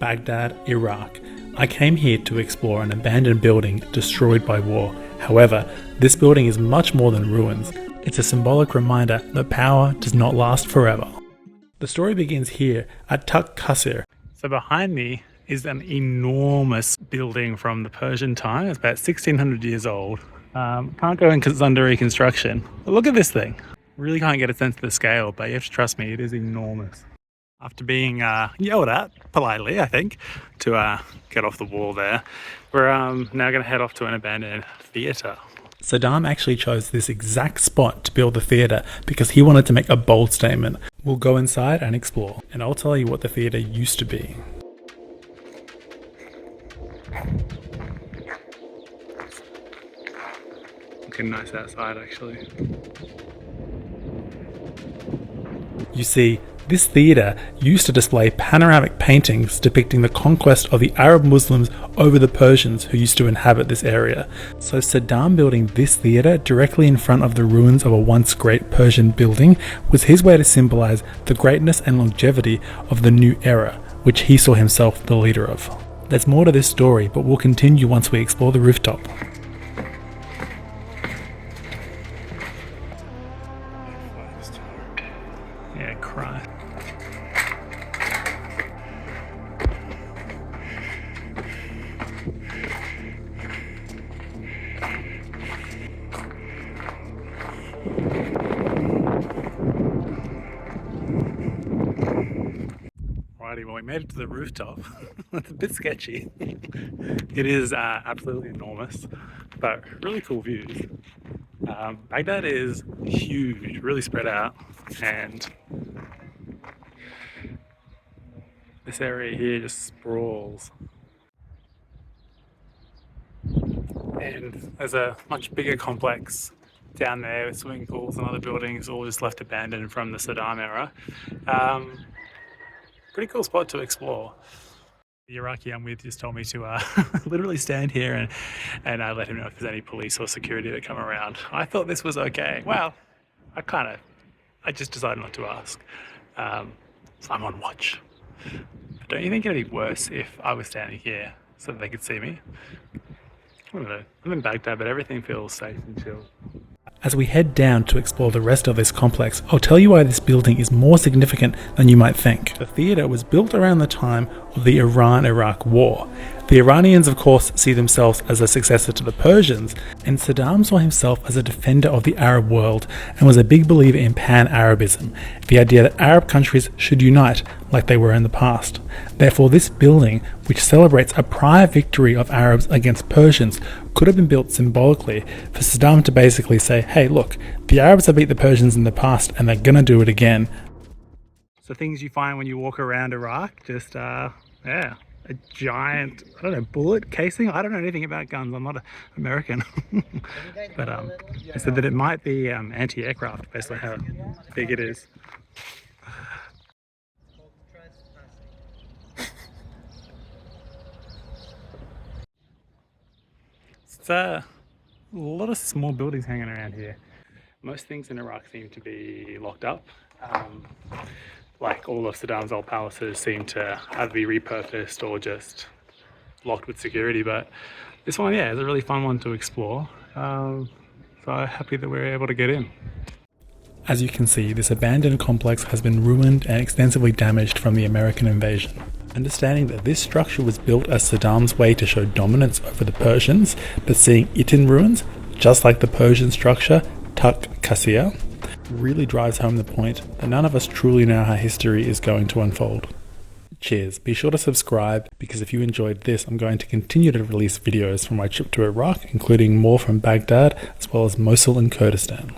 Baghdad, Iraq. I came here to explore an abandoned building destroyed by war. However, this building is much more than ruins. It's a symbolic reminder that power does not last forever. The story begins here at Qasr. So behind me is an enormous building from the Persian time. It's about 1600 years old. Can't go in because it's under reconstruction. But look at this thing. Really can't get a sense of the scale, but you have to trust me, it is enormous. After being yelled at, politely I think, to get off the wall there, we're now going to head off to an abandoned theatre. Saddam actually chose this exact spot to build the theatre because he wanted to make a bold statement. We'll go inside and explore, and I'll tell you what the theatre used to be. Looking nice outside actually. You see, this theatre used to display panoramic paintings depicting the conquest of the Arab Muslims over the Persians who used to inhabit this area. So Saddam building this theatre directly in front of the ruins of a once great Persian building was his way to symbolise the greatness and longevity of the new era, which he saw himself the leader of. There's more to this story, but we'll continue once we explore the rooftop. Yeah, cry. Alrighty, well we made it to the rooftop. It's a bit sketchy. It is absolutely enormous, but really cool views. Baghdad is huge, really spread out, and this area here just sprawls. And there's a much bigger complex down there with swimming pools and other buildings all just left abandoned from the Saddam era. Pretty cool spot to explore. The Iraqi I'm with just told me to literally stand here and let him know if there's any police or security that come around. I thought this was okay. Well, I just decided not to ask. So I'm on watch. But don't you think it'd be worse if I was standing here so that they could see me? I don't know. I'm in Baghdad, but everything feels safe and chill. As we head down to explore the rest of this complex, I'll tell you why this building is more significant than you might think. The theatre was built around the time of the Iran-Iraq War. The Iranians, of course, see themselves as a successor to the Persians, and Saddam saw himself as a defender of the Arab world and was a big believer in pan-Arabism, the idea that Arab countries should unite like they were in the past. Therefore, this building, which celebrates a prior victory of Arabs against Persians, could have been built symbolically for Saddam to basically say, hey look, the Arabs have beat the Persians in the past and they're gonna do it again. So things you find when you walk around Iraq, just a giant, I don't know, bullet casing. I don't know anything about guns, I'm not American. But I said that it might be anti-aircraft based on how big it is. It's a lot of small buildings hanging around here. Most things in Iraq seem to be locked up. Like all of Saddam's old palaces seem to either be repurposed or just locked with security. But this one, yeah, is a really fun one to explore. So happy that we were able to get in. As you can see, this abandoned complex has been ruined and extensively damaged from the American invasion. Understanding that this structure was built as Saddam's way to show dominance over the Persians, but seeing it in ruins, just like the Persian structure, Qasr, really drives home the point that none of us truly know how history is going to unfold. Cheers. Be sure to subscribe, because if you enjoyed this, I'm going to continue to release videos from my trip to Iraq, including more from Baghdad, as well as Mosul and Kurdistan.